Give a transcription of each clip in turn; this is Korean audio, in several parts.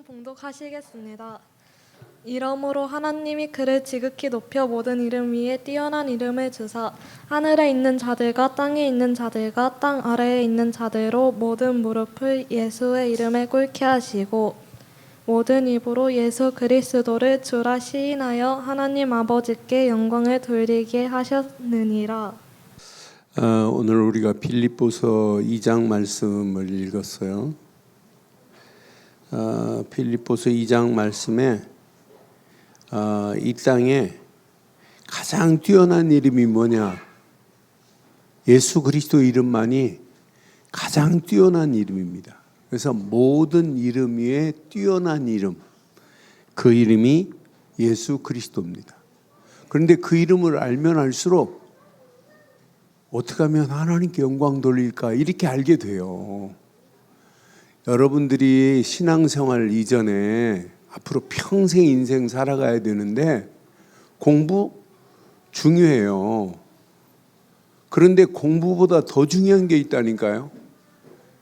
말씀 봉독하시겠습니다. 이러므로 하나님이 그를 지극히 높여 모든 이름 위에 뛰어난 이름을 주사 하늘에 있는 자들과 땅에 있는 자들과 땅 아래에 있는 자들로 모든 무릎을 예수의 이름에 꿇게 하시고 모든 입으로 예수 그리스도를 주라 시인하여 하나님 아버지께 영광을 돌리게 하셨느니라. 오늘 우리가 빌립보서 2장 말씀을 읽었어요. 빌립보서 2장 말씀에 이 땅에 가장 뛰어난 이름이 뭐냐? 예수 그리스도 이름만이 가장 뛰어난 이름입니다. 그래서 모든 이름 위에 뛰어난 이름, 그 이름이 예수 그리스도입니다. 그런데 그 이름을 알면 알수록 어떻게 하면 하나님께 영광 돌릴까 이렇게 알게 돼요. 여러분들이 신앙생활 이전에 앞으로 평생 인생 살아가야 되는데 공부 중요해요. 그런데 공부보다 더 중요한 게 있다니까요.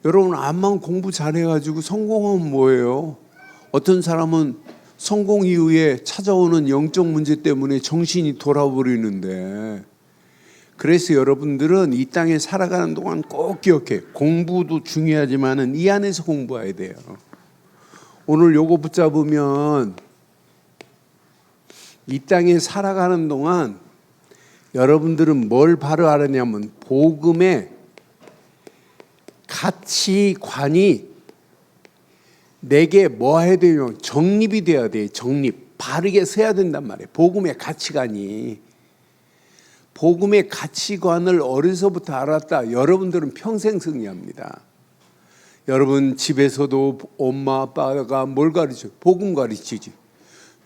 여러분 암만 공부 잘해가지고 성공하면 뭐예요? 어떤 사람은 성공 이후에 찾아오는 영적 문제 때문에 정신이 돌아버리는데, 그래서 여러분들은 이 땅에 살아가는 동안 꼭 기억해. 공부도 중요하지만은 이 안에서 공부해야 돼요. 오늘 요거 붙잡으면 이 땅에 살아가는 동안 여러분들은 뭘 바로 알았냐면 복음의 가치관이 내게 뭐 해야 되냐면 정립이 돼야 돼. 정립. 바르게 서야 된단 말이에요. 복음의 가치관이. 복음의 가치관을 어려서부터 알았다. 여러분들은 평생 승리합니다. 여러분 집에서도 엄마 아빠가 뭘 가르쳐요? 복음 가르치지.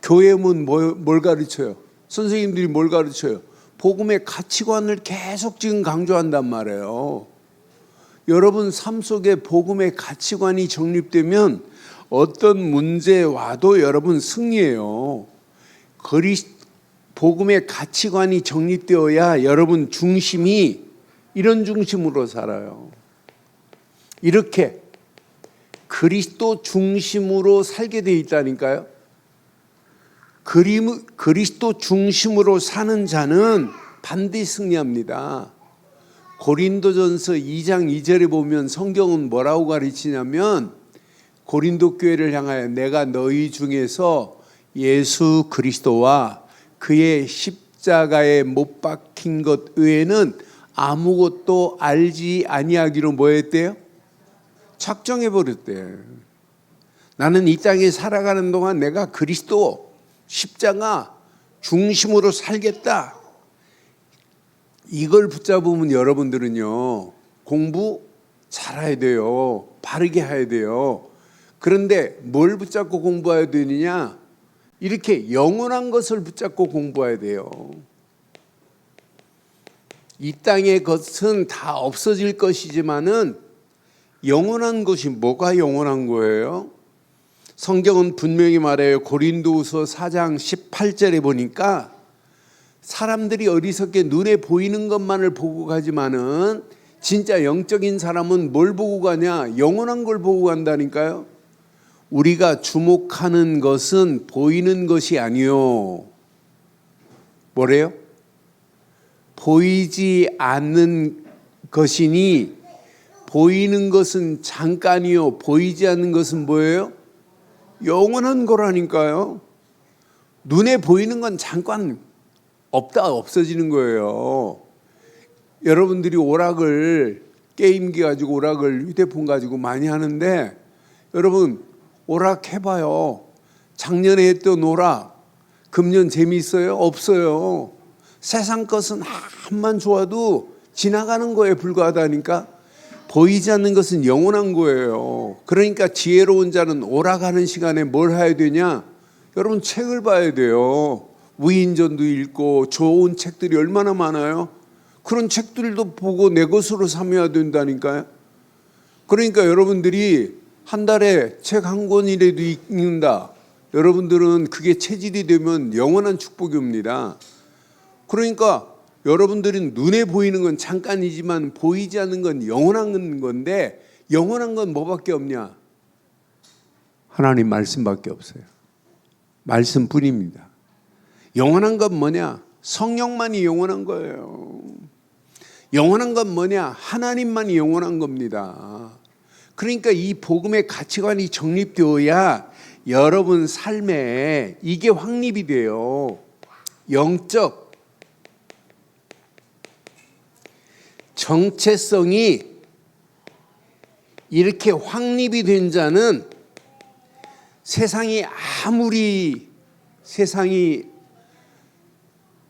교회는 뭘 가르쳐요? 선생님들이 뭘 가르쳐요? 복음의 가치관을 계속 지금 강조한단 말이에요. 여러분 삶 속에 복음의 가치관이 정립되면 어떤 문제 와도 여러분 승리해요. 복음의 가치관이 정립되어야 여러분 중심이 이런 중심으로 살아요. 이렇게 그리스도 중심으로 살게 돼 있다니까요. 그리스도 중심으로 사는 자는 반드시 승리합니다. 고린도전서 2장 2절에 보면 성경은 뭐라고 가르치냐면 고린도 교회를 향하여 내가 너희 중에서 예수 그리스도와 그의 십자가에 못 박힌 것 외에는 아무것도 알지 아니하기로 뭐 했대요? 작정해 버렸대. 나는 이 땅에 살아가는 동안 내가 그리스도 십자가 중심으로 살겠다. 이걸 붙잡으면 여러분들은요 공부 잘해야 돼요. 바르게 해야 돼요. 그런데 뭘 붙잡고 공부해야 되느냐? 이렇게 영원한 것을 붙잡고 공부해야 돼요. 이 땅의 것은 다 없어질 것이지만은 영원한 것이 뭐가 영원한 거예요? 성경은 분명히 말해요. 고린도후서 4장 18절에 보니까 사람들이 어리석게 눈에 보이는 것만을 보고 가지만은 진짜 영적인 사람은 뭘 보고 가냐? 영원한 걸 보고 간다니까요. 우리가 주목하는 것은 보이는 것이 아니요. 뭐래요? 보이지 않는 것이니 보이는 것은 잠깐이요. 보이지 않는 것은 뭐예요? 영원한 거라니까요. 눈에 보이는 건 잠깐 없어지는 거예요. 여러분들이 오락을 게임기 가지고 오락을 휴대폰 가지고 많이 하는데 여러분 오락 해봐요. 작년에 했던 오락 금년 재미있어요? 없어요. 세상 것은 한만 좋아도 지나가는 거에 불과하다니까. 보이지 않는 것은 영원한 거예요. 그러니까 지혜로운 자는 오락하는 시간에 뭘 해야 되냐? 여러분 책을 봐야 돼요. 위인전도 읽고 좋은 책들이 얼마나 많아요. 그런 책들도 보고 내 것으로 삼아야 된다니까요. 그러니까 여러분들이 한 달에 책 한 권이라도 읽는다. 여러분들은 그게 체질이 되면 영원한 축복이 옵니다. 그러니까 여러분들은 눈에 보이는 건 잠깐이지만 보이지 않는 건 영원한 건데 영원한 건 뭐밖에 없냐? 하나님 말씀밖에 없어요. 말씀뿐입니다. 영원한 건 뭐냐? 성령만이 영원한 거예요. 영원한 건 뭐냐? 하나님만이 영원한 겁니다. 그러니까 이 복음의 가치관이 정립되어야 여러분 삶에 이게 확립이 돼요. 영적 정체성이 이렇게 확립이 된 자는 세상이 아무리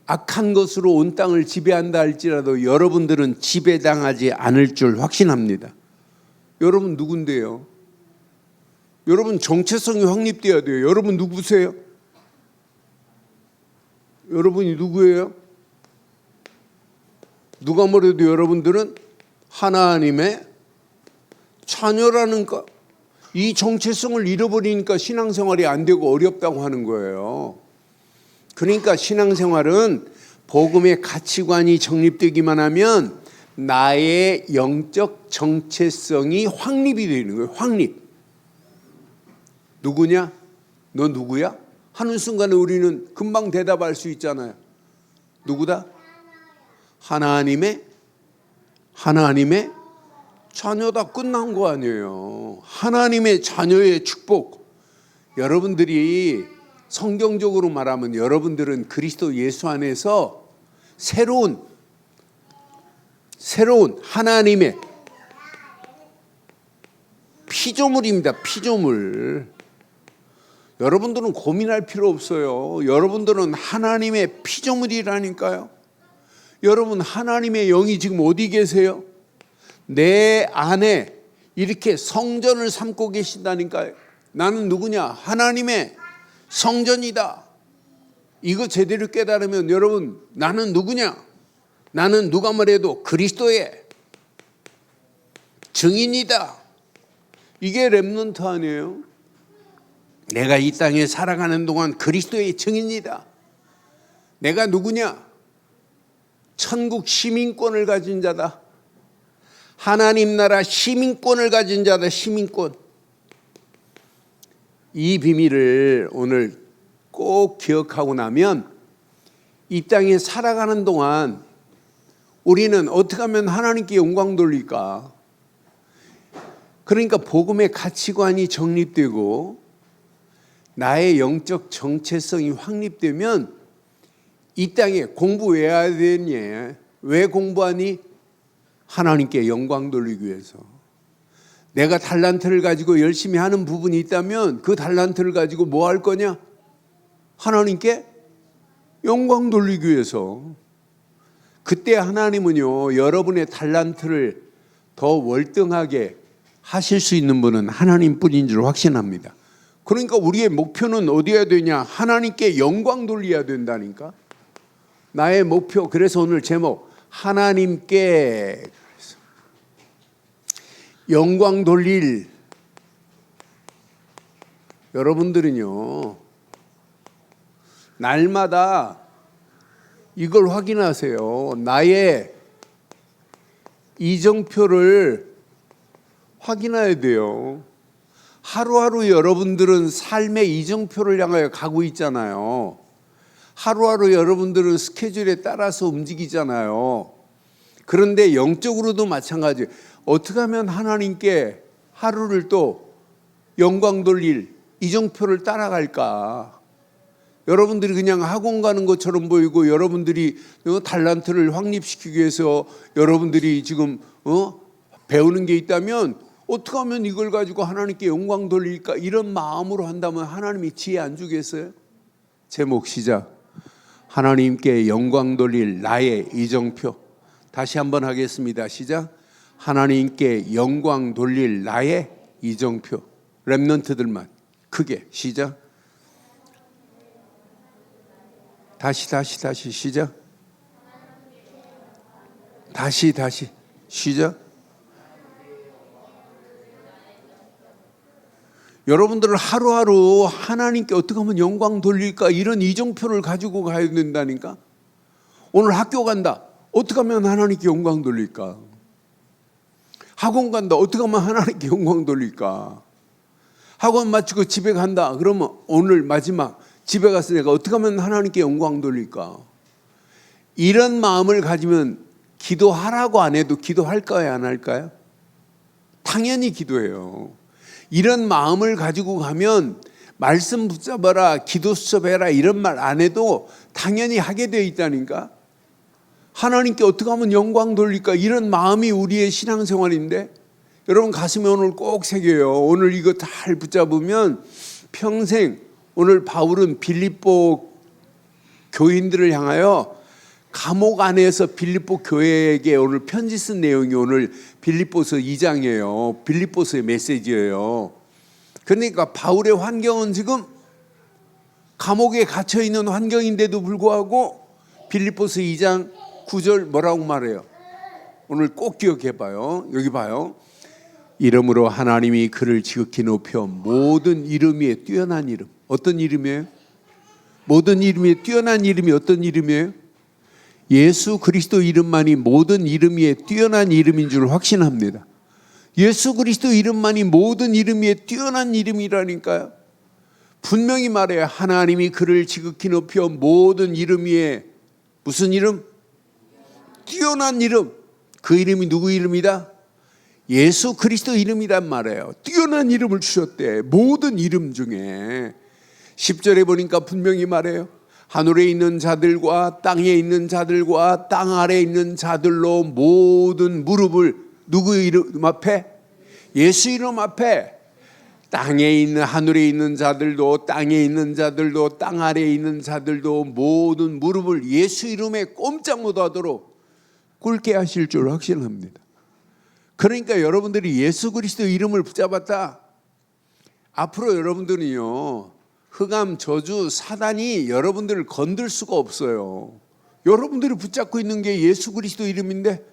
악한 것으로 온 땅을 지배한다 할지라도 여러분들은 지배당하지 않을 줄 확신합니다. 여러분 누군데요? 여러분 정체성이 확립돼야 돼요. 여러분 누구세요? 여러분이 누구예요? 누가 뭐래도 여러분들은 하나님의 자녀라는 거. 이 정체성을 잃어버리니까 신앙생활이 안 되고 어렵다고 하는 거예요. 그러니까 신앙생활은 복음의 가치관이 정립되기만 하면 나의 영적 정체성이 확립이 되는 거예요. 확립. 누구냐? 너 누구야? 하는 순간에 우리는 금방 대답할 수 있잖아요. 누구다? 하나님의 자녀다. 끝난 거 아니에요. 하나님의 자녀의 축복. 여러분들이 성경적으로 말하면 여러분들은 그리스도 예수 안에서 새로운 하나님의 피조물입니다. 피조물. 여러분들은 고민할 필요 없어요. 여러분들은 하나님의 피조물이라니까요. 여러분 하나님의 영이 지금 어디 계세요? 내 안에 이렇게 성전을 삼고 계신다니까요. 나는 누구냐? 하나님의 성전이다. 이거 제대로 깨달으면 여러분 나는 누구냐? 나는 누가 뭐래도 그리스도의 증인이다. 이게 렘넌트 아니에요? 내가 이 땅에 살아가는 동안 그리스도의 증인이다. 내가 누구냐? 천국 시민권을 가진 자다. 하나님 나라 시민권을 가진 자다. 시민권. 이 비밀을 오늘 꼭 기억하고 나면 이 땅에 살아가는 동안 우리는 어떻게 하면 하나님께 영광 돌릴까? 그러니까 복음의 가치관이 정립되고 나의 영적 정체성이 확립되면 이 땅에 공부 왜 해야 되니? 왜 공부하니? 하나님께 영광 돌리기 위해서. 내가 달란트를 가지고 열심히 하는 부분이 있다면 그 달란트를 가지고 뭐 할 거냐? 하나님께 영광 돌리기 위해서. 그때 하나님은요, 여러분의 달란트를 더 월등하게 하실 수 있는 분은 하나님뿐인 줄 확신합니다. 그러니까 우리의 목표는 어디야 되냐? 하나님께 영광 돌려야 된다니까. 나의 목표. 그래서 오늘 제목 하나님께 영광 돌릴 여러분들은요, 날마다 이걸 확인하세요. 나의 이정표를 확인해야 돼요. 하루하루 여러분들은 삶의 이정표를 향하여 가고 있잖아요. 하루하루 여러분들은 스케줄에 따라서 움직이잖아요. 그런데 영적으로도 마찬가지예요. 어떻게 하면 하나님께 하루를 또 영광 돌릴 이정표를 따라갈까? 여러분들이 그냥 학원 가는 것처럼 보이고 여러분들이 달란트를 확립시키기 위해서 여러분들이 지금 배우는 게 있다면 어떻게 하면 이걸 가지고 하나님께 영광 돌릴까? 이런 마음으로 한다면 하나님이 지혜 안 주겠어요? 제목 시작. 하나님께 영광 돌릴 나의 이정표. 다시 한번 하겠습니다. 시작. 하나님께 영광 돌릴 나의 이정표. 렘넌트들만 크게 시작. 다시 시작. 다시 시작. 여러분들은 하루하루 하나님께 어떻게 하면 영광 돌릴까? 이런 이정표를 가지고 가야 된다니까. 오늘 학교 간다. 어떻게 하면 하나님께 영광 돌릴까? 학원 간다. 어떻게 하면 하나님께 영광 돌릴까? 학원 마치고 집에 간다. 그러면 오늘 마지막 집에 가서 내가 어떻게 하면 하나님께 영광 돌릴까? 이런 마음을 가지면 기도하라고 안 해도 기도할까요? 안 할까요? 당연히 기도해요. 이런 마음을 가지고 가면 말씀 붙잡아라, 기도 수첩해라 이런 말 안 해도 당연히 하게 되어 있다니까. 하나님께 어떻게 하면 영광 돌릴까? 이런 마음이 우리의 신앙생활인데 여러분 가슴에 오늘 꼭 새겨요. 오늘 이거 잘 붙잡으면 평생, 오늘 바울은 빌립보 교인들을 향하여 감옥 안에서 빌립보 교회에게 오늘 편지 쓴 내용이 오늘 빌립보서 2장이에요. 빌립보서의 메시지예요. 그러니까 바울의 환경은 지금 감옥에 갇혀 있는 환경인데도 불구하고 빌립보서 2장 9절 뭐라고 말해요? 오늘 꼭 기억해 봐요. 여기 봐요. 이름으로 하나님이 그를 지극히 높여 모든 이름 위에 뛰어난 이름. 어떤 이름이에요? 모든 이름 위에 뛰어난 이름이 어떤 이름이에요? 예수 그리스도 이름만이 모든 이름 위에 뛰어난 이름인 줄 확신합니다. 예수 그리스도 이름만이 모든 이름 위에 뛰어난 이름이라니까요. 분명히 말해요. 하나님이 그를 지극히 높여 모든 이름 위에 무슨 이름? 뛰어난 이름. 그 이름이 누구 이름이다? 예수 그리스도 이름이란 말이에요. 뛰어난 이름을 주셨대. 모든 이름 중에 10절에 보니까 분명히 말해요. 하늘에 있는 자들과 땅에 있는 자들과 땅 아래에 있는 자들로 모든 무릎을 누구 이름 앞에? 예수 이름 앞에. 땅에 있는 하늘에 있는 자들도 땅에 있는 자들도 땅 아래에 있는 자들도 모든 무릎을 예수 이름에 꼼짝 못하도록 꿇게 하실 줄 확신합니다. 그러니까 여러분들이 예수 그리스도 이름을 붙잡았다. 앞으로 여러분들은요, 흑암, 저주, 사단이 여러분들을 건들 수가 없어요. 여러분들이 붙잡고 있는 게 예수 그리스도 이름인데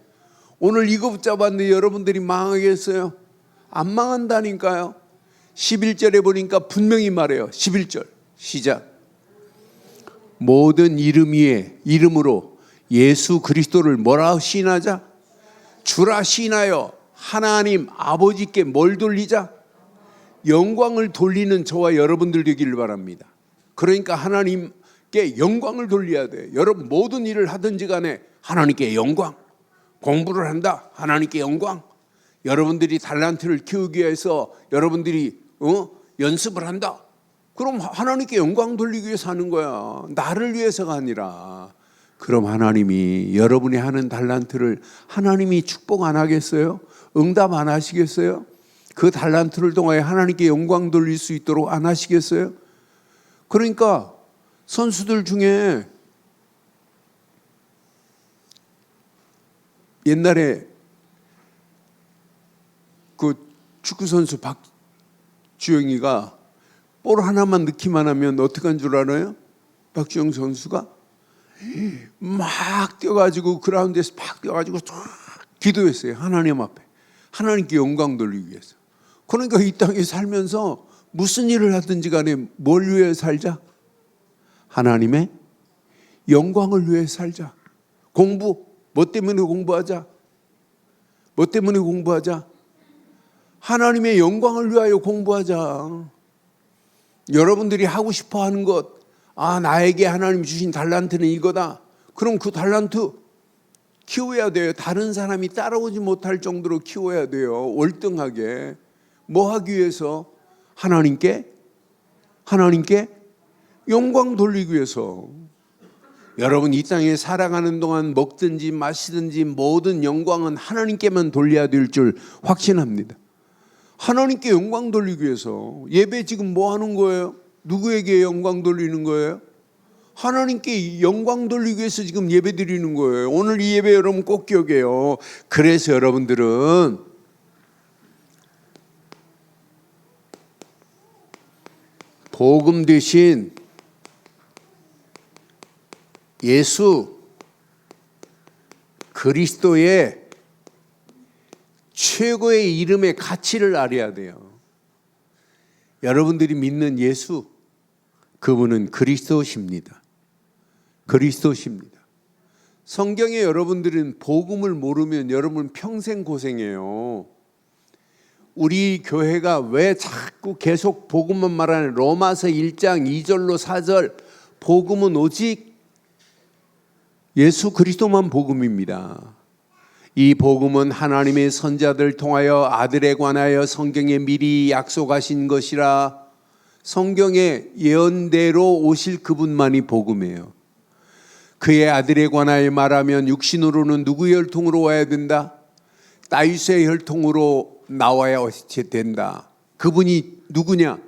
오늘 이거 붙잡았는데 여러분들이 망하겠어요? 안 망한다니까요. 11절에 보니까 분명히 말해요. 11절 시작. 모든 이름 위에 이름으로 예수 그리스도를 뭐라 시인하자? 주라 시인하여 하나님 아버지께 뭘 돌리자? 영광을 돌리는 저와 여러분들 되기를 바랍니다. 그러니까 하나님께 영광을 돌려야 돼. 여러분 모든 일을 하든지 간에 하나님께 영광. 공부를 한다. 하나님께 영광. 여러분들이 달란트를 키우기 위해서 여러분들이 연습을 한다. 그럼 하나님께 영광 돌리기 위해서 하는 거야. 나를 위해서가 아니라. 그럼 하나님이 여러분이 하는 달란트를 하나님이 축복 안 하겠어요? 응답 안 하시겠어요? 그 달란트를 통하여 하나님께 영광 돌릴 수 있도록 안 하시겠어요? 그러니까 선수들 중에 옛날에 그 축구 선수 박주영이가 볼 하나만 넣기만 하면 어떻게 한 줄 알아요? 박주영 선수가 막 뛰어가지고 그라운드에서 막 뛰어가지고 쫙 기도했어요. 하나님 앞에 하나님께 영광 돌리기 위해서. 그러니까 이 땅에 살면서 무슨 일을 하든지 간에 뭘 위해 살자? 하나님의 영광을 위해 살자. 공부 뭐 때문에 공부하자? 뭐 때문에 공부하자? 하나님의 영광을 위하여 공부하자. 여러분들이 하고 싶어 하는 것, 나에게 하나님 주신 달란트는 이거다. 그럼 그 달란트 키워야 돼요. 다른 사람이 따라오지 못할 정도로 키워야 돼요. 월등하게. 뭐 하기 위해서? 하나님께 영광 돌리기 위해서. 여러분 이 땅에 살아가는 동안 먹든지 마시든지 모든 영광은 하나님께만 돌려야 될 줄 확신합니다. 하나님께 영광 돌리기 위해서. 예배 지금 뭐 하는 거예요? 누구에게 영광 돌리는 거예요? 하나님께 영광 돌리기 위해서 지금 예배 드리는 거예요. 오늘 이 예배 여러분 꼭 기억해요. 그래서 여러분들은 복음 대신 예수 그리스도의 최고의 이름의 가치를 알아야 돼요. 여러분들이 믿는 예수, 그분은 그리스도십니다. 그리스도십니다. 성경에 여러분들은 복음을 모르면 여러분 평생 고생해요. 우리 교회가 왜 자꾸 계속 복음만 말하는 로마서 1장 2절로 4절 복음은 오직 예수 그리스도만 복음입니다. 이 복음은 하나님의 선자들 통하여 아들에 관하여 성경에 미리 약속하신 것이라 성경의 예언대로 오실 그분만이 복음이에요. 그의 아들에 관하여 말하면 육신으로는 누구의 혈통으로 와야 된다? 다윗의 혈통으로 나와야 된다. 그분이 누구냐?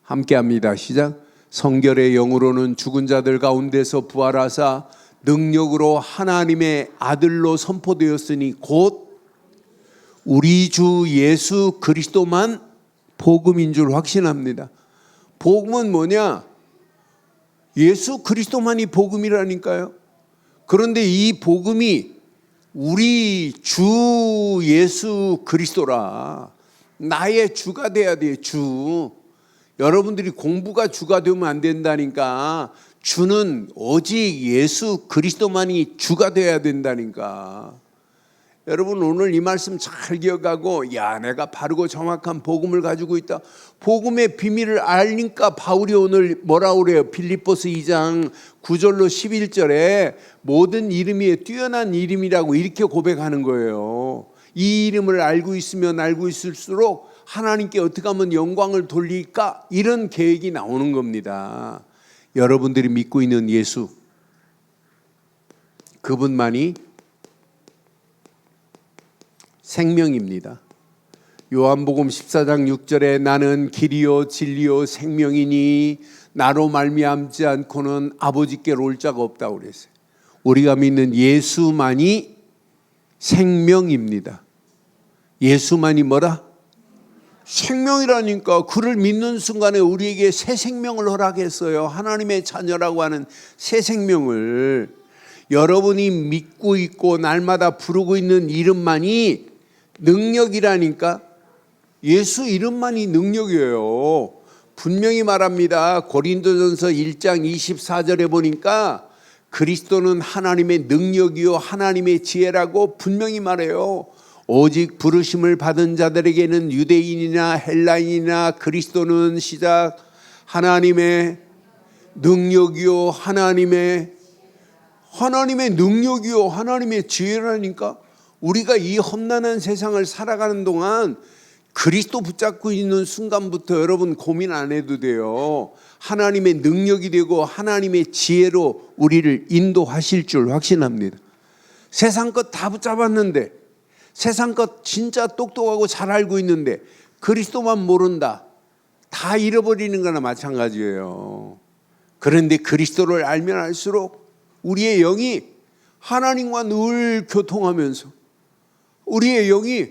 함께합니다. 시작. 성결의 영으로는 죽은 자들 가운데서 부활하사 능력으로 하나님의 아들로 선포되었으니 곧 우리 주 예수 그리스도만 복음인 줄 확신합니다. 복음은 뭐냐? 예수 그리스도만이 복음이라니까요. 그런데 이 복음이 우리 주 예수 그리스도라. 나의 주가 돼야 돼요. 주. 여러분들이 공부가 주가 되면 안 된다니까. 주는 오직 예수 그리스도만이 주가 돼야 된다니까. 여러분 오늘 이 말씀 잘 기억하고 야 내가 바르고 정확한 복음을 가지고 있다. 복음의 비밀을 알니까 바울이 오늘 뭐라고 그래요? 빌립보서 2장 9절로 11절에 모든 이름이 뛰어난 이름이라고 이렇게 고백하는 거예요. 이 이름을 알고 있으면 알고 있을수록 하나님께 어떻게 하면 영광을 돌릴까? 이런 계획이 나오는 겁니다. 여러분들이 믿고 있는 예수 그분만이 생명입니다. 요한복음 14장 6절에 나는 길이요 진리요 생명이니 나로 말미암지 않고는 아버지께로 올 자가 없다고 그랬어요. 우리가 믿는 예수만이 생명입니다. 예수만이 뭐라? 생명이라니까. 그를 믿는 순간에 우리에게 새 생명을 허락했어요. 하나님의 자녀라고 하는 새 생명을. 여러분이 믿고 있고 날마다 부르고 있는 이름만이 능력이라니까. 예수 이름만이 능력이에요. 분명히 말합니다. 고린도전서 1장 24절에 보니까 그리스도는 하나님의 능력이요 하나님의 지혜라고 분명히 말해요. 오직 부르심을 받은 자들에게는 유대인이나 헬라인이나 그리스도는 시작 하나님의 능력이요 하나님의 능력이요 하나님의 지혜라니까. 우리가 이 험난한 세상을 살아가는 동안 그리스도 붙잡고 있는 순간부터 여러분 고민 안 해도 돼요. 하나님의 능력이 되고 하나님의 지혜로 우리를 인도하실 줄 확신합니다. 세상 것 다 붙잡았는데, 세상 것 진짜 똑똑하고 잘 알고 있는데 그리스도만 모른다. 다 잃어버리는 거나 마찬가지예요. 그런데 그리스도를 알면 알수록 우리의 영이 하나님과 늘 교통하면서 우리의 영이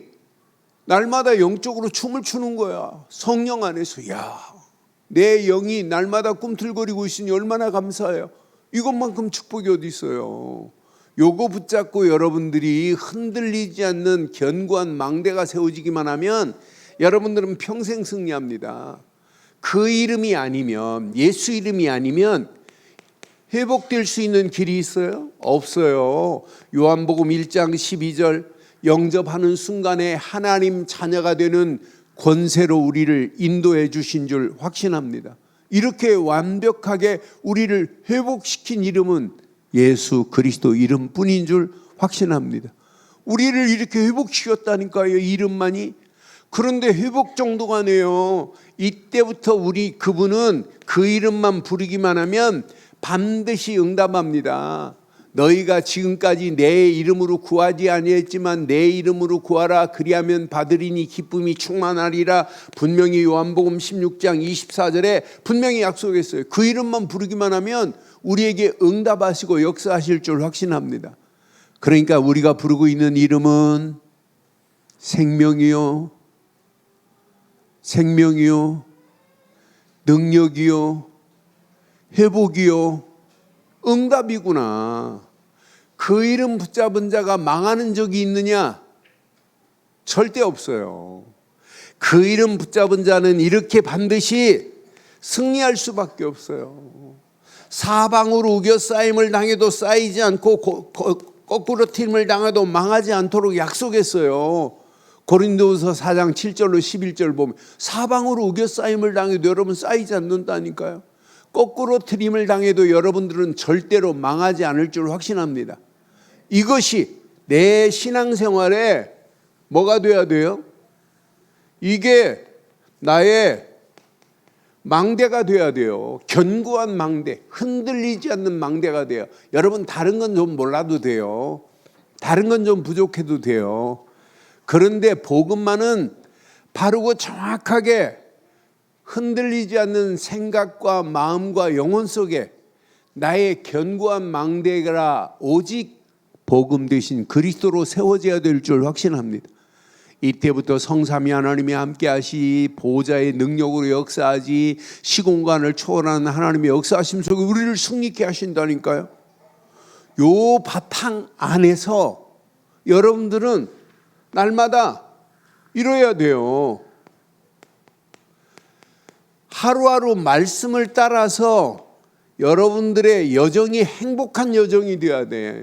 날마다 영적으로 춤을 추는 거야. 성령 안에서. 야, 내 영이 날마다 꿈틀거리고 있으니 얼마나 감사해요. 이것만큼 축복이 어디 있어요. 요거 붙잡고 여러분들이 흔들리지 않는 견고한 망대가 세워지기만 하면 여러분들은 평생 승리합니다. 그 이름이 아니면, 예수 이름이 아니면 회복될 수 있는 길이 있어요? 없어요. 요한복음 1장 12절 영접하는 순간에 하나님 자녀가 되는 권세로 우리를 인도해 주신 줄 확신합니다. 이렇게 완벽하게 우리를 회복시킨 이름은 예수 그리스도 이름뿐인 줄 확신합니다. 우리를 이렇게 회복시켰다니까요, 이름만이. 그런데 회복 정도가 아니에요. 이때부터 우리 그분은 그 이름만 부르기만 하면 반드시 응답합니다. 너희가 지금까지 내 이름으로 구하지 아니했지만 내 이름으로 구하라. 그리하면 받으리니 기쁨이 충만하리라. 분명히 요한복음 16장 24절에 분명히 약속했어요. 그 이름만 부르기만 하면 우리에게 응답하시고 역사하실 줄 확신합니다. 그러니까 우리가 부르고 있는 이름은 생명이요, 능력이요, 회복이요, 응답이구나. 그 이름 붙잡은 자가 망하는 적이 있느냐? 절대 없어요. 그 이름 붙잡은 자는 이렇게 반드시 승리할 수밖에 없어요. 사방으로 우겨싸임을 당해도 쌓이지 않고 거꾸로 튀임을 당해도 망하지 않도록 약속했어요. 고린도후서 4장 7절로 11절 보면 사방으로 우겨싸임을 당해도 여러분 쌓이지 않는다니까요. 거꾸로 트림을 당해도 여러분들은 절대로 망하지 않을 줄 확신합니다. 이것이 내 신앙생활에 뭐가 돼야 돼요? 이게 나의 망대가 돼야 돼요. 견고한 망대, 흔들리지 않는 망대가 돼요. 여러분 다른 건 좀 몰라도 돼요. 다른 건 좀 부족해도 돼요. 그런데 복음만은 바르고 정확하게 흔들리지 않는 생각과 마음과 영혼 속에 나의 견고한 망대가 오직 복음 대신 그리스도로 세워져야 될 줄 확신합니다. 이때부터 성삼위 하나님이 함께 하시 보호자의 능력으로 역사하지 시공간을 초월하는 하나님의 역사하심 속에 우리를 승리케 하신다니까요. 요 바탕 안에서 여러분들은 날마다 이뤄야 돼요. 하루하루 말씀을 따라서 여러분들의 여정이 행복한 여정이 되어야 돼.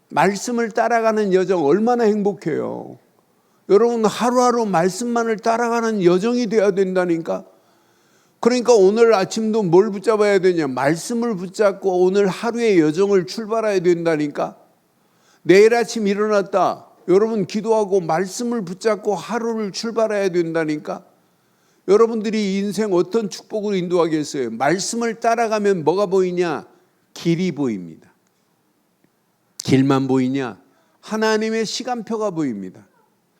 말씀을 따라가는 여정 얼마나 행복해요. 여러분 하루하루 말씀만을 따라가는 여정이 되어야 된다니까. 그러니까 오늘 아침도 뭘 붙잡아야 되냐? 말씀을 붙잡고 오늘 하루의 여정을 출발해야 된다니까. 내일 아침 일어났다. 여러분 기도하고 말씀을 붙잡고 하루를 출발해야 된다니까. 여러분들이 인생 어떤 축복으로 인도하겠어요? 말씀을 따라가면 뭐가 보이냐? 길이 보입니다. 길만 보이냐? 하나님의 시간표가 보입니다.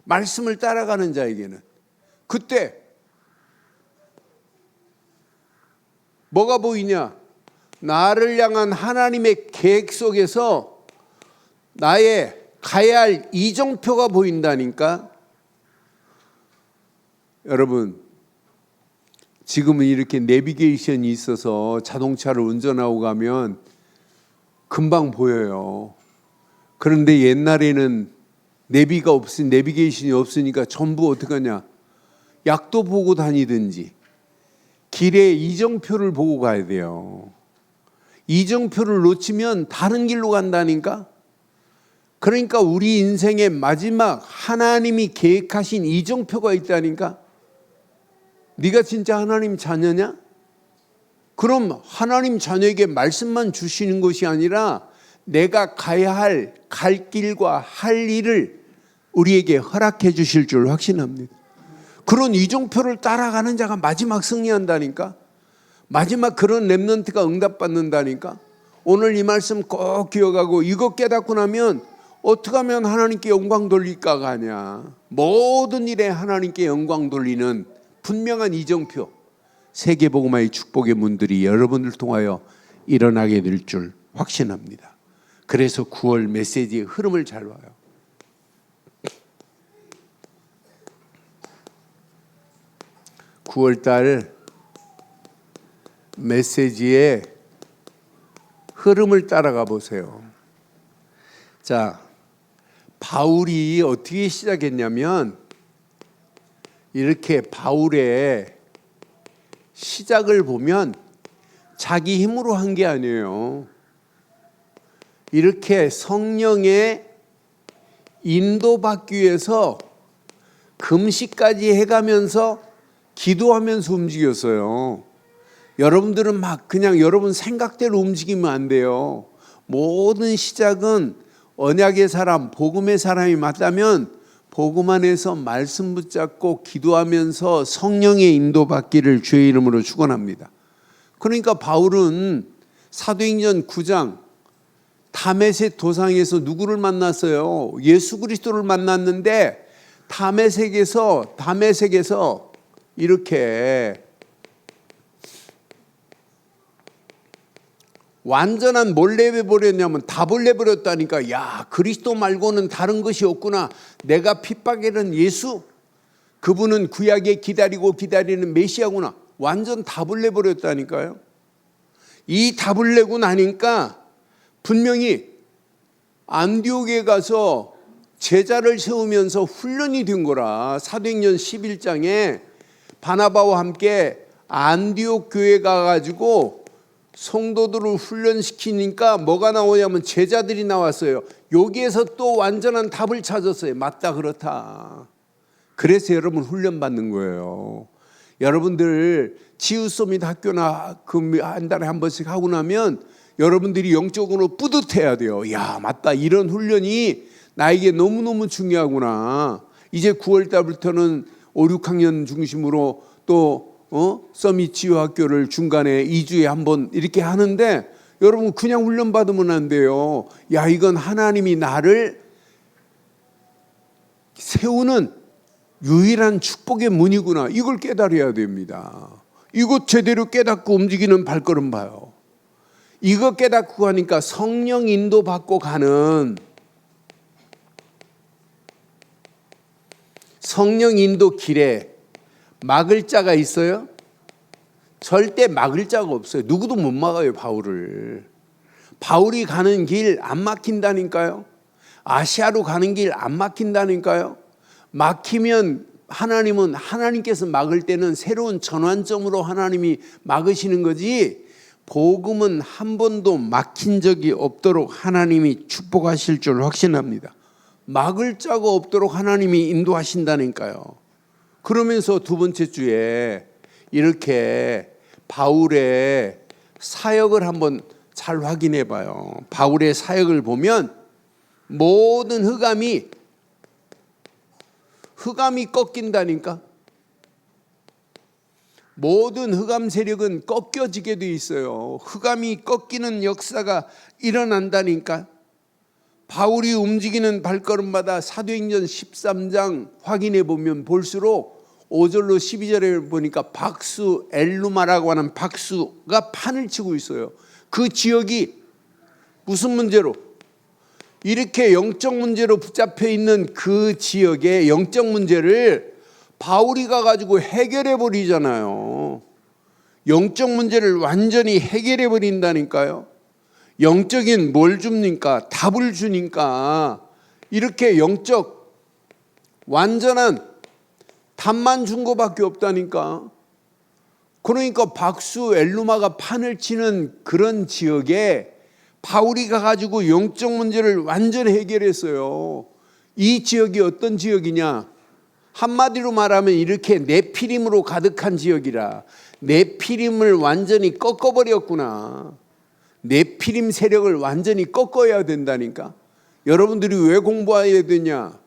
말씀을 따라가는 자에게는. 그때 뭐가 보이냐? 나를 향한 하나님의 계획 속에서 나의 가야 할 이정표가 보인다니까. 여러분 지금은 이렇게 내비게이션이 있어서 자동차를 운전하고 가면 금방 보여요. 그런데 옛날에는 내비게이션이 없으니까 전부 어떻게 하냐? 약도 보고 다니든지 길에 이정표를 보고 가야 돼요. 이정표를 놓치면 다른 길로 간다니까. 그러니까 우리 인생의 마지막 하나님이 계획하신 이정표가 있다니까. 네가 진짜 하나님 자녀냐? 그럼 하나님 자녀에게 말씀만 주시는 것이 아니라 내가 가야 할 갈 길과 할 일을 우리에게 허락해 주실 줄 확신합니다. 그런 이정표를 따라가는 자가 마지막 승리한다니까. 마지막 그런 렘넌트가 응답받는다니까. 오늘 이 말씀 꼭 기억하고 이거 깨닫고 나면 어떻게 하면 하나님께 영광 돌릴까가 아니야. 모든 일에 하나님께 영광 돌리는 분명한 이정표, 세계복음화의 축복의 문들이 여러분을 통하여 일어나게 될 줄 확신합니다. 그래서 9월 메시지의 흐름을 잘 봐요. (9월달) 메시지의 흐름을 따라가 보세요. 자, 바울이 어떻게 시작했냐면 이렇게 바울의 시작을 보면 자기 힘으로 한 게 아니에요. 이렇게 성령의 인도받기 위해서 금식까지 해가면서 기도하면서 움직였어요. 여러분들은 막 그냥 여러분 생각대로 움직이면 안 돼요. 모든 시작은 언약의 사람, 복음의 사람이 맞다면 복음 안에서 말씀 붙잡고 기도하면서 성령의 인도받기를 주의 이름으로 축원합니다. 그러니까 바울은 사도행전 9장 다메섹 도상에서 누구를 만났어요? 예수 그리스도를 만났는데 다메섹에서 이렇게 완전한 뭘 내버렸냐면 답을 내버렸다니까. 야, 그리스도 말고는 다른 것이 없구나. 내가 핍박하는 예수, 그분은 구약에 기다리는 메시아구나. 완전 답을 내버렸다니까요. 이 답을 내고 나니까 분명히 안디옥에 가서 제자를 세우면서 훈련이 된 거라. 사도행전 11장에 바나바와 함께 안디옥 교회 가가지고 성도들을 훈련시키니까 뭐가 나오냐면 제자들이 나왔어요. 여기에서 또 완전한 답을 찾았어요. 맞다, 그렇다. 그래서 여러분 훈련받는 거예요. 여러분들 지읒소밋 학교나 한 달에 한 번씩 하고 나면 여러분들이 영적으로 뿌듯해야 돼요. 야, 맞다. 이런 훈련이 나에게 너무너무 중요하구나. 이제 9월 달부터는 5, 6학년 중심으로 또 서밋 지유학교를 중간에 2주에 한 번 이렇게 하는데 여러분 그냥 훈련 받으면 안 돼요. 야, 이건 하나님이 나를 세우는 유일한 축복의 문이구나. 이걸 깨달아야 됩니다. 이거 제대로 깨닫고 움직이는 발걸음 봐요. 이거 깨닫고 가니까 성령 인도 받고 가는 성령 인도 길에 막을 자가 있어요? 절대 막을 자가 없어요. 누구도 못 막아요, 바울을. 바울이 가는 길 안 막힌다니까요. 아시아로 가는 길 안 막힌다니까요. 막히면 하나님은 하나님께서 막을 때는 새로운 전환점으로 하나님이 막으시는 거지, 복음은 한 번도 막힌 적이 없도록 하나님이 축복하실 줄 확신합니다. 막을 자가 없도록 하나님이 인도하신다니까요. 그러면서 두 번째 주에 이렇게 바울의 사역을 한번 잘 확인해 봐요. 바울의 사역을 보면 모든 흑암이 꺾인다니까. 모든 흑암 세력은 꺾여지게 돼 있어요. 흑암이 꺾이는 역사가 일어난다니까. 바울이 움직이는 발걸음마다 사도행전 13장 확인해 보면 볼수록 5절로 12절에 보니까 박수 엘루마라고 하는 박수가 판을 치고 있어요. 그 지역이 무슨 문제로? 이렇게 영적 문제로 붙잡혀 있는 그 지역의 영적 문제를 바울이 가가지고 해결해 버리잖아요. 영적 문제를 완전히 해결해 버린다니까요. 영적인 뭘 줍니까? 답을 주니까 이렇게 영적 완전한 답만 준 거밖에 없다니까. 그러니까 박수 엘루마가 판을 치는 그런 지역에 바울이 가가지고 영적 문제를 완전히 해결했어요. 이 지역이 어떤 지역이냐? 한마디로 말하면 이렇게 네피림으로 가득한 지역이라. 네피림을 완전히 꺾어버렸구나. 네피림 세력을 완전히 꺾어야 된다니까. 여러분들이 왜 공부해야 되냐?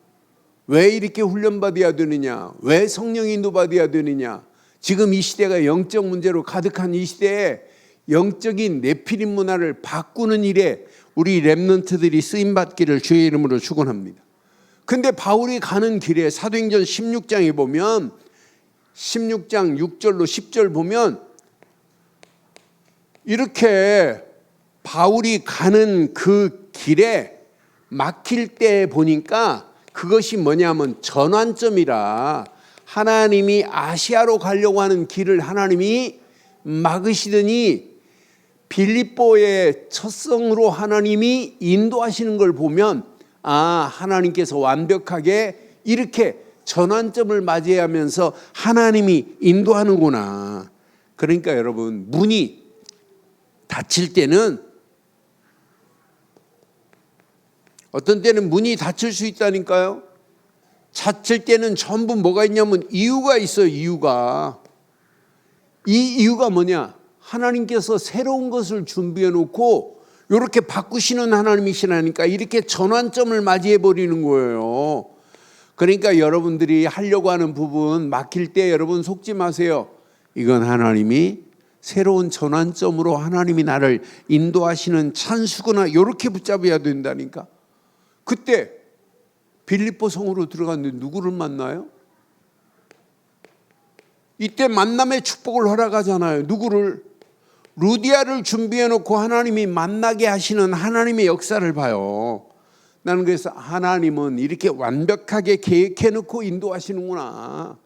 왜 이렇게 훈련받아야 되느냐? 왜 성령 인도받아야 되느냐? 지금 이 시대가 영적 문제로 가득한 이 시대에 영적인 네피림 문화를 바꾸는 일에 우리 렘넌트들이 쓰임받기를 주의 이름으로 축원합니다. 근데 바울이 가는 길에 사도행전 16장에 보면 16장 6절로 10절 보면 이렇게 바울이 가는 그 길에 막힐 때 보니까 그것이 뭐냐면 전환점이라 하나님이 아시아로 가려고 하는 길을 하나님이 막으시더니 빌립보의 첫 성으로 하나님이 인도하시는 걸 보면 하나님께서 완벽하게 이렇게 전환점을 맞이하면서 하나님이 인도하는구나. 그러니까 여러분 문이 닫힐 때는 어떤 때는 문이 닫힐 수 있다니까요. 닫힐 때는 전부 뭐가 있냐면 이유가 있어요. 이유가. 이 이유가 뭐냐? 하나님께서 새로운 것을 준비해 놓고 이렇게 바꾸시는 하나님이시라니까 이렇게 전환점을 맞이해 버리는 거예요. 그러니까 여러분들이 하려고 하는 부분 막힐 때 여러분 속지 마세요. 이건 하나님이 새로운 전환점으로 하나님이 나를 인도하시는 찬수구나. 이렇게 붙잡아야 된다니까. 그때 빌립보 성으로 들어갔는데 누구를 만나요? 이때 만남의 축복을 허락하잖아요. 누구를? 루디아를 준비해 놓고 하나님이 만나게 하시는 하나님의 역사를 봐요. 나는 그래서 하나님은 이렇게 완벽하게 계획해 놓고 인도하시는구나.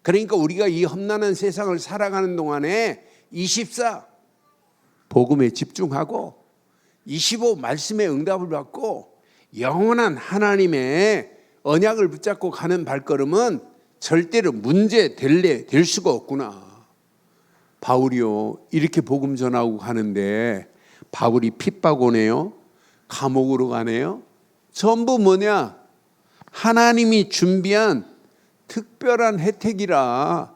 그러니까 우리가 이 험난한 세상을 살아가는 동안에 24 복음에 집중하고 25 말씀의 응답을 받고 영원한 하나님의 언약을 붙잡고 가는 발걸음은 절대로 문제 될 수가 없구나. 바울이요 이렇게 복음 전하고 가는데 바울이 핍박 오네요. 감옥으로 가네요. 전부 뭐냐? 하나님이 준비한 특별한 혜택이라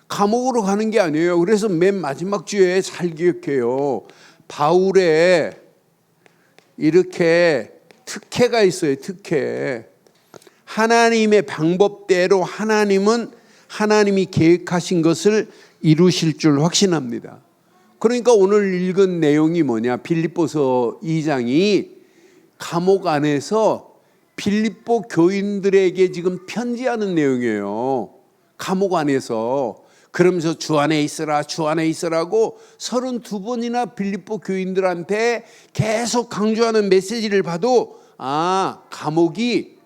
감옥으로 가는 게 아니에요. 그래서 맨 마지막 주에 잘 기억해요. 바울의 이렇게 특혜가 있어요. 특혜. 하나님의 방법대로 하나님이 계획하신 것을 이루실 줄 확신합니다. 그러니까 오늘 읽은 내용이 뭐냐? 빌립보서 2장이 감옥 안에서 빌립보 교인들에게 지금 편지하는 내용이에요. 감옥 안에서. 그러면서 주 안에 있으라, 주 안에 있으라고 32번이나 빌립보 교인들한테 계속 강조하는 메시지를 봐도 감옥이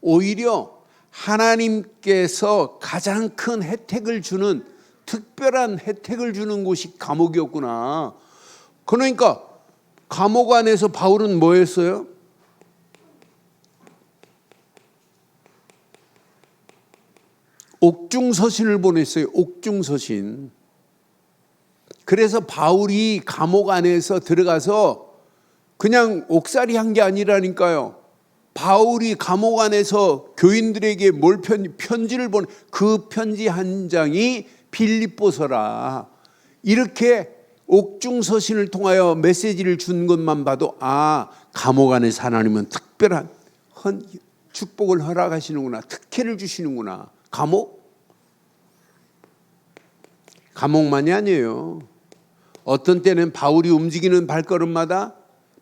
오히려 하나님께서 가장 큰 혜택을 주는 특별한 혜택을 주는 곳이 감옥이었구나. 그러니까 감옥 안에서 바울은 뭐 했어요? 옥중서신을 보냈어요. 옥중서신. 그래서 바울이 감옥 안에서 들어가서 그냥 옥살이 한 게 아니라니까요. 바울이 감옥 안에서 교인들에게 편지를 보내, 그 편지 한 장이 빌립보서라. 이렇게 옥중서신을 통하여 메시지를 준 것만 봐도 감옥 안에서 하나님은 특별한 축복을 허락하시는구나. 특혜를 주시는구나. 감옥만이 아니에요. 어떤 때는 바울이 움직이는 발걸음마다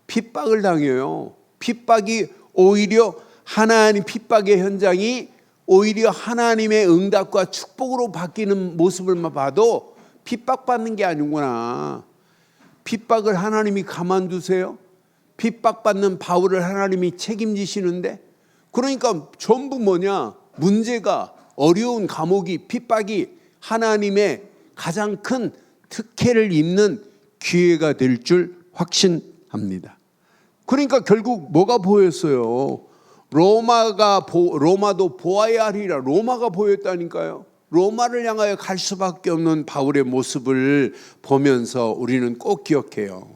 핍박을 당해요. 핍박이 오히려 핍박의 현장이 오히려 하나님의 응답과 축복으로 바뀌는 모습을 봐도 핍박받는 게 아니구나. 핍박을 하나님이 가만두세요? 핍박받는 바울을 하나님이 책임지시는데? 그러니까 전부 뭐냐? 문제가 어려운 감옥이 핍박이 하나님의 가장 큰 특혜를 입는 기회가 될 줄 확신합니다. 그러니까 결국 뭐가 보였어요? 로마도 보아야 하리라. 로마가 보였다니까요. 로마를 향하여 갈 수밖에 없는 바울의 모습을 보면서 우리는 꼭 기억해요.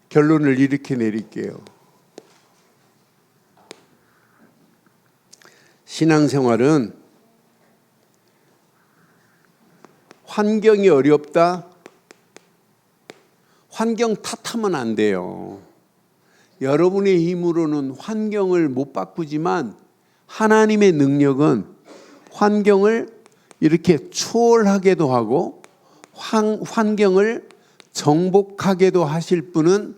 결론을 이렇게 내릴게요. 신앙생활은 환경이 어렵다. 환경 탓하면 안 돼요. 여러분의 힘으로는 환경을 못 바꾸지만 하나님의 능력은 환경을 이렇게 초월하게도 하고 환경을 정복하게도 하실 분은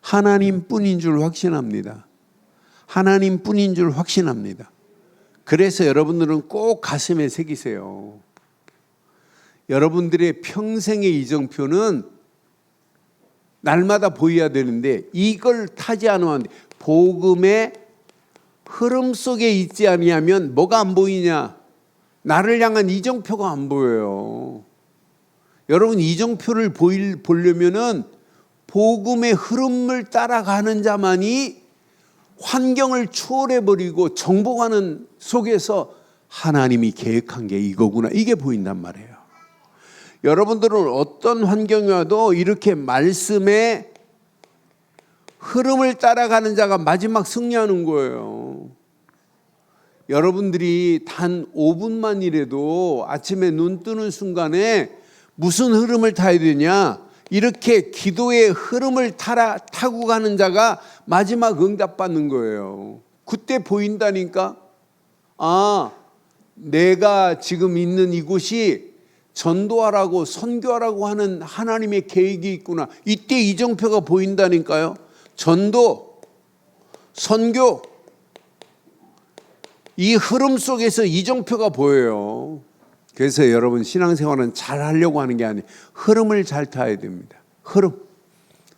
하나님뿐인 줄 확신합니다. 하나님뿐인 줄 확신합니다. 그래서 여러분들은 꼭 가슴에 새기세요. 여러분들의 평생의 이정표는 날마다 보여야 되는데 이걸 타지 않으면 안 돼. 복음의 흐름 속에 있지 아니하면 뭐가 안 보이냐? 나를 향한 이정표가 안 보여요. 여러분 이정표를 보려면은 복음의 흐름을 따라가는 자만이 환경을 초월해버리고 정복하는 속에서 하나님이 계획한 게 이거구나. 이게 보인단 말이에요. 여러분들은 어떤 환경이 와도 이렇게 말씀의 흐름을 따라가는 자가 마지막 승리하는 거예요. 여러분들이 단 5분만이라도 아침에 눈 뜨는 순간에 무슨 흐름을 타야 되냐? 이렇게 기도의 흐름을 타고 가는 자가 마지막 응답받는 거예요. 그때 보인다니까. 내가 지금 있는 이곳이 전도하라고 선교하라고 하는 하나님의 계획이 있구나. 이때 이정표가 보인다니까요. 전도, 선교, 이 흐름 속에서 이정표가 보여요. 그래서 여러분 신앙생활은 잘 하려고 하는 게 아니에요. 흐름을 잘 타야 됩니다.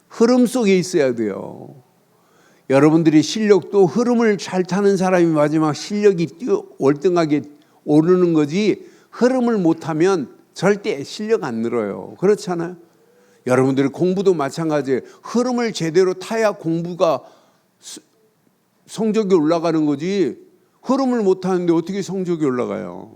흐름 속에 있어야 돼요. 여러분들이 실력도 흐름을 잘 타는 사람이 마지막 실력이 월등하게 오르는 거지, 흐름을 못하면 절대 실력 안 늘어요. 그렇잖아요. 여러분들이 공부도 마찬가지예요. 흐름을 제대로 타야 공부가 성적이 올라가는 거지, 흐름을 못 타는데 어떻게 성적이 올라가요?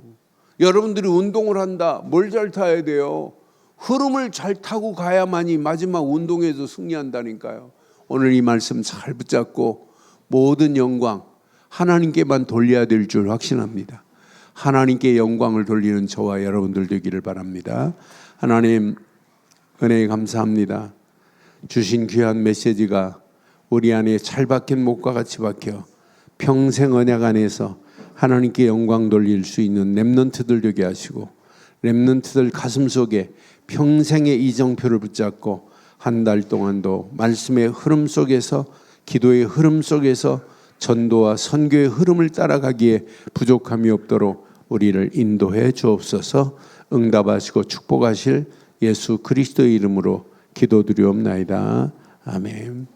여러분들이 운동을 한다. 뭘 잘 타야 돼요? 흐름을 잘 타고 가야만이 마지막 운동에서 승리한다니까요. 오늘 이 말씀 잘 붙잡고 모든 영광 하나님께만 돌려야 될 줄 확신합니다. 하나님께 영광을 돌리는 저와 여러분들 되기를 바랍니다. 하나님 은혜에 감사합니다. 주신 귀한 메시지가 우리 안에 잘 박힌 목과 같이 박혀 평생 언약 안에서 하나님께 영광 돌릴 수 있는 렘넌트들 되게 하시고, 렘넌트들 가슴 속에 평생의 이정표를 붙잡고 한 달 동안도 말씀의 흐름 속에서, 기도의 흐름 속에서 전도와 선교의 흐름을 따라가기에 부족함이 없도록 우리를 인도해 주옵소서. 응답하시고 축복하실 예수 그리스도의 이름으로 기도드리옵나이다. 아멘.